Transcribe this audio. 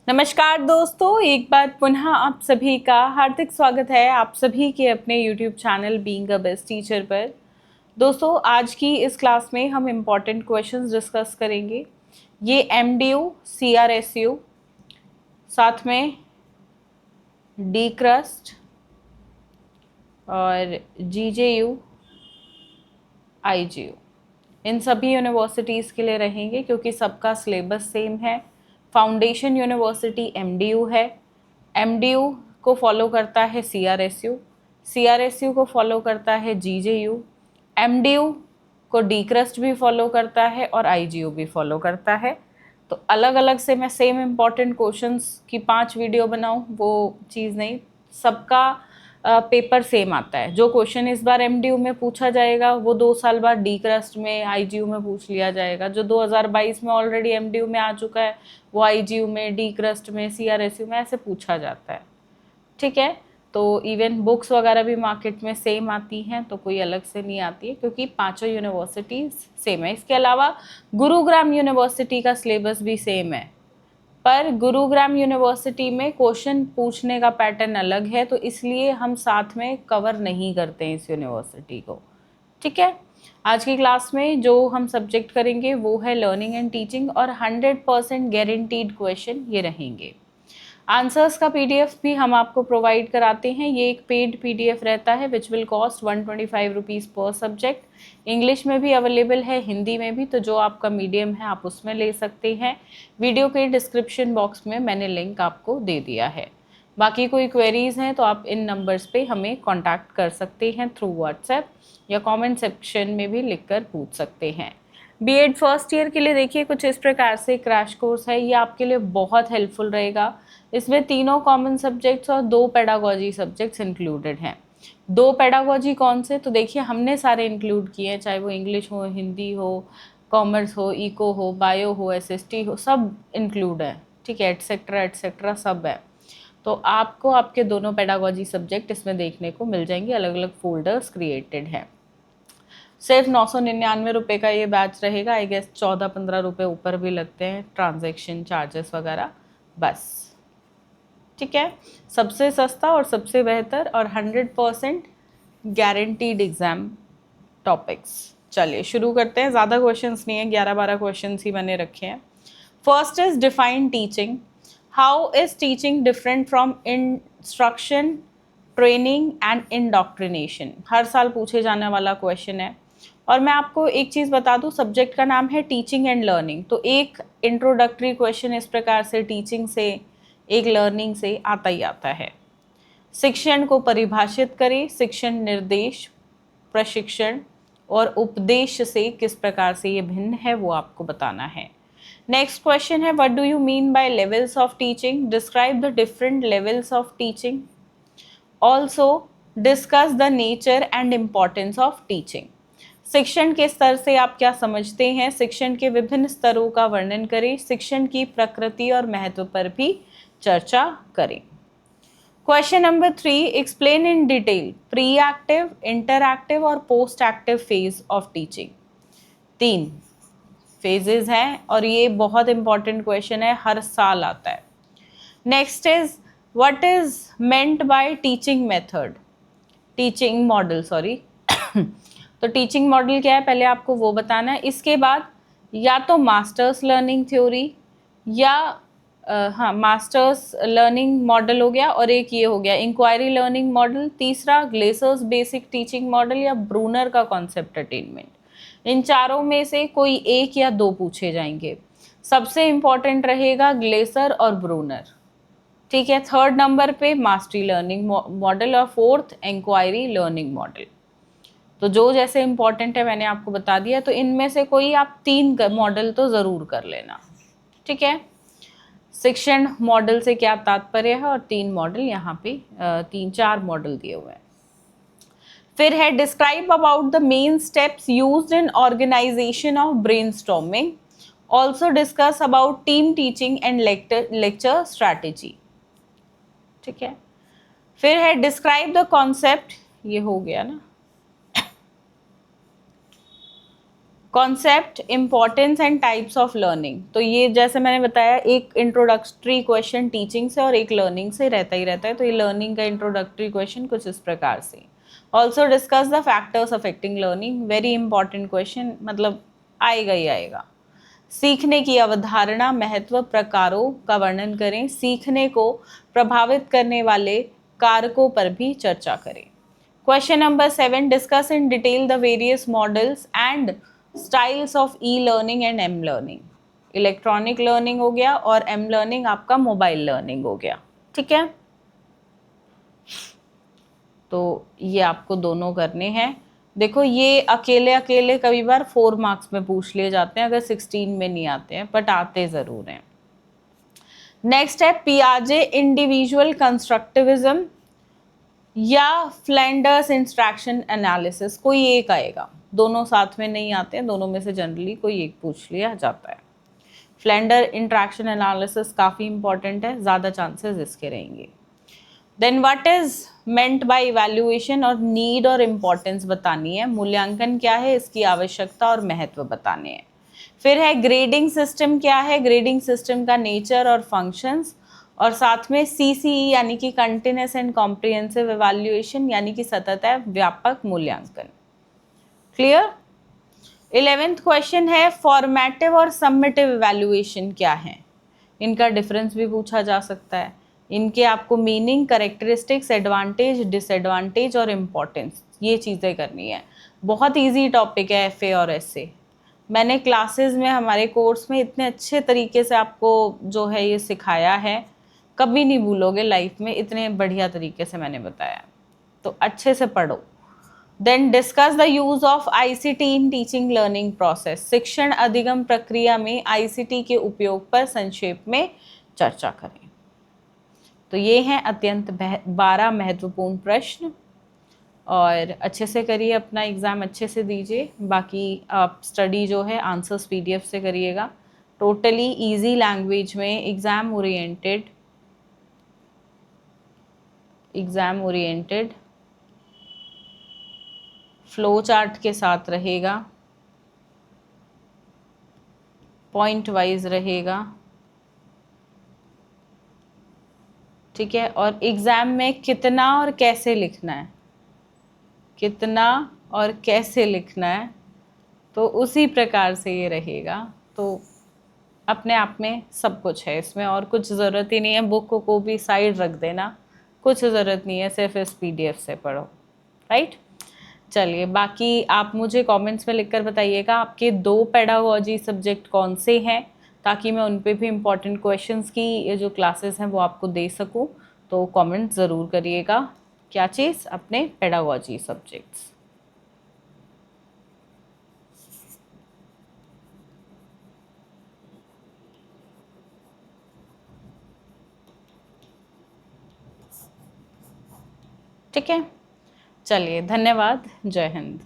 नमस्कार दोस्तों, एक बार पुनः आप सभी का हार्दिक स्वागत है आप सभी के अपने YouTube channel being a best teacher पर। दोस्तों, आज की इस क्लास में हम इम्पॉर्टेंट क्वेश्चंस डिस्कस करेंगे। ये MDU, CRSU, साथ में डी क्रस्ट और GJU, IGU, इन सभी यूनिवर्सिटीज़ के लिए रहेंगे क्योंकि सबका सिलेबस सेम है। फाउंडेशन यूनिवर्सिटी MDU है, MDU को फॉलो करता है CRSU, CRSU को फॉलो करता है GJU, MDU को डी क्रस्ट भी फॉलो करता है और IGU भी फॉलो करता है। तो अलग अलग से मैं सेम इम्पॉर्टेंट क्वेश्चंस की 5 वीडियो बनाऊं वो चीज़ नहीं, सबका पेपर सेम आता है। जो क्वेश्चन इस बार MDU में पूछा जाएगा वो 2 साल बाद डी क्रस्ट में IGU में पूछ लिया जाएगा। जो 2022 में ऑलरेडी MDU में आ चुका है वो IGU में, डी क्रस्ट में, CRSU में ऐसे पूछा जाता है। ठीक है, तो इवन बुक्स वगैरह भी मार्केट में सेम आती हैं, तो कोई अलग से नहीं आती है क्योंकि पांचों यूनिवर्सिटीज सेम है। इसके अलावा गुरुग्राम यूनिवर्सिटी का सिलेबस भी सेम है, पर गुरुग्राम यूनिवर्सिटी में क्वेश्चन पूछने का पैटर्न अलग है, तो इसलिए हम साथ में कवर नहीं करते हैं इस यूनिवर्सिटी को। ठीक है, आज की क्लास में जो हम सब्जेक्ट करेंगे वो है लर्निंग एंड टीचिंग और 100% गारंटीड क्वेश्चन ये रहेंगे। आंसर्स का PDF भी हम आपको प्रोवाइड कराते हैं। ये एक पेड PDF रहता है विच विल कॉस्ट 125 रुपीज़ पर सब्जेक्ट। इंग्लिश में भी अवेलेबल है, हिंदी में भी, तो जो आपका मीडियम है आप उसमें ले सकते हैं। वीडियो के डिस्क्रिप्शन बॉक्स में मैंने लिंक आपको दे दिया है। बाकी कोई क्वेरीज़ हैं तो आप इन नंबर्स पे हमें कॉन्टैक्ट कर सकते हैं थ्रू व्हाट्सएप या कमेंट सेक्शन में भी लिखकर पूछ सकते हैं। B.Ed फर्स्ट ईयर के लिए देखिए कुछ इस प्रकार से क्रैश कोर्स है, ये आपके लिए बहुत हेल्पफुल रहेगा। इसमें 3 कॉमन सब्जेक्ट्स और 2 पेडागोजी सब्जेक्ट्स इंक्लूडेड हैं। 2 पेडागोजी कौन से, तो देखिए हमने सारे इंक्लूड किए हैं, चाहे वो इंग्लिश हो, हिंदी हो, कॉमर्स हो, इको हो, बायो हो, SST हो, सब इंक्लूड है। ठीक है, एटसेट्रा एटसेट्रा सब है। तो आपको आपके दोनों पेडागोजी सब्जेक्ट इसमें देखने को मिल जाएंगे, अलग अलग फोल्डर्स क्रिएटेड हैं। सिर्फ 999 रुपये का ये बैच रहेगा। आई गेस 14-15 रुपये ऊपर भी लगते हैं ट्रांजैक्शन चार्जेस वगैरह, बस। ठीक है, सबसे सस्ता और सबसे बेहतर और 100% गारंटीड एग्जाम टॉपिक्स। चलिए शुरू करते हैं, ज़्यादा क्वेश्चंस नहीं है, 11-12 क्वेश्चंस ही मैंने रखे हैं। First is define teaching. How is teaching different from instruction, training and indoctrination? हर साल पूछे जाने वाला क्वेश्चन है। और मैं आपको एक चीज़ बता दूं, सब्जेक्ट का नाम है टीचिंग एंड लर्निंग, तो एक इंट्रोडक्टरी क्वेश्चन इस प्रकार से टीचिंग से, एक लर्निंग से आता ही आता है। शिक्षण को परिभाषित करें। शिक्षण निर्देश, प्रशिक्षण और उपदेश से किस प्रकार से ये भिन्न है वो आपको बताना है। नेक्स्ट क्वेश्चन है, what do you mean by levels of teaching? Describe the different levels of teaching. Also discuss the nature and importance of teaching. शिक्षण के स्तर से आप क्या समझते हैं? शिक्षण के विभिन्न स्तरों का वर्णन करें। शिक्षण की प्रकृति और महत्व पर भी चर्चा करें। Question number 3, explain in detail pre active, interactive और post active phase of teaching. 3 phases हैं और ये बहुत इंपॉर्टेंट क्वेश्चन है, हर साल आता है। Next is what is meant bye teaching method, teaching model, sorry. तो टीचिंग मॉडल क्या है पहले आपको वो बताना है। इसके बाद या तो मास्टर्स लर्निंग थ्योरी या हाँ मास्टर्स लर्निंग मॉडल हो गया, और एक ये हो गया इंक्वायरी लर्निंग मॉडल। तीसरा ग्लेसर्स बेसिक टीचिंग मॉडल या ब्रूनर का कॉन्सेप्ट अटेनमेंट। इन चारों में से कोई एक या 2 पूछे जाएंगे। सबसे इंपॉर्टेंट रहेगा ग्लेसर और ब्रूनर। ठीक है, थर्ड नंबर पे मास्टरी लर्निंग मॉडल और फोर्थ इंक्वायरी लर्निंग मॉडल। तो जो जैसे इंपॉर्टेंट है मैंने आपको बता दिया, तो इनमें से कोई आप 3 मॉडल तो ज़रूर कर लेना। ठीक है, शिक्षण मॉडल से क्या तात्पर्य है, और 3 मॉडल यहाँ पे 3-4 मॉडल दिए हुए हैं। फिर है describe about the main steps used in organization of brainstorming. Also discuss about team teaching and lecture strategy. ठीक है, फिर है डिस्क्राइब द कॉन्सेप्ट, ये हो गया ना। Concept, importance and types of learning. तो ये जैसे मैंने बताया, एक इंट्रोडक्टरी क्वेश्चन टीचिंग से और एक लर्निंग से रहता ही रहता है। तो ये लर्निंग का इंट्रोडक्टरी क्वेश्चन कुछ इस प्रकार से। Also discuss the factors affecting learning, very important question, मतलब आएगा ही आएगा। सीखने की अवधारणा, महत्व, प्रकारों का वर्णन करें। सीखने को प्रभावित करने वाले कारकों पर भी चर्चा करें। Question number 7, discuss in detail the various models and styles of e learning and am learning. Electronic learning हो गया और एम लर्निंग आपका मोबाइल लर्निंग हो गया, ठीक है। तो ये आपको दोनों करने हैं। देखो ये अकेले अकेले कई बार 4 मार्क्स में पूछ लिए जाते हैं, अगर 16 में नहीं आते हैं, बट आते ज़रूर हैं। नेक्स्ट है पियाजे इंडिविजुअल कंस्ट्रक्टिविज्म या फ्लैंडर्स इंस्ट्रक्शन एनालिसिस, कोई एक आएगा, दोनों साथ में नहीं आते हैं, दोनों में से जनरली कोई एक पूछ लिया जाता है। फ्लैंडर इंट्रैक्शन एनालिसिस काफ़ी इंपॉर्टेंट है, ज़्यादा चांसेस इसके रहेंगे। Then what is meant by evaluation, और नीड और इम्पोर्टेंस बतानी है। मूल्यांकन क्या है, इसकी आवश्यकता और महत्व बताने हैं। फिर है ग्रेडिंग सिस्टम क्या है, ग्रेडिंग सिस्टम का नेचर और फंक्शंस, और साथ में CCE यानी कि कंटिन्यूअस एंड कॉम्प्रिहेंसिव इवैल्यूएशन यानी कि सतत व्यापक मूल्यांकन। क्लियर। 11th क्वेश्चन है फॉर्मेटिव और सम्मेटिव इवैल्यूएशन क्या है, इनका डिफरेंस भी पूछा जा सकता है। इनके आपको मीनिंग, कैरेक्टरिस्टिक्स, एडवांटेज, डिसएडवांटेज और इम्पोर्टेंस, ये चीज़ें करनी है। बहुत इजी टॉपिक है FA और SA। मैंने क्लासेस में, हमारे कोर्स में इतने अच्छे तरीके से आपको जो है ये सिखाया है, कभी नहीं भूलोगे लाइफ में, इतने बढ़िया तरीके से मैंने बताया। तो अच्छे से पढ़ो। Then discuss the use of ICT in teaching learning process, शिक्षण अधिगम प्रक्रिया में ICT के उपयोग पर संक्षेप में चर्चा करें। तो ये हैं अत्यंत 12 महत्वपूर्ण प्रश्न, और अच्छे से करिए, अपना एग्ज़ाम अच्छे से दीजिए। बाकी आप स्टडी जो है आंसर्स PDF से करिएगा। टोटली इजी लैंग्वेज में एग्ज़ाम ओरिएंटेड फ्लो चार्ट के साथ रहेगा, पॉइंट वाइज रहेगा, ठीक है। और एग्ज़ाम में कितना और कैसे लिखना है, कितना और कैसे लिखना है, तो उसी प्रकार से ये रहेगा। तो अपने आप में सब कुछ है इसमें, और कुछ ज़रूरत ही नहीं है, बुक को भी साइड रख देना, कुछ ज़रूरत नहीं है, सिर्फ इस PDF से पढ़ो, राइट। चलिए, बाकी आप मुझे कमेंट्स में लिखकर बताइएगा आपके 2 पेडागोजी सब्जेक्ट कौन से हैं, ताकि मैं उन पे भी इम्पॉर्टेंट क्वेश्चंस की ये जो क्लासेस हैं वो आपको दे सकूं। तो कमेंट ज़रूर करिएगा, क्या चीज़, अपने पेडागोजी सब्जेक्ट्स। ठीक है, चलिए, धन्यवाद, जय हिंद।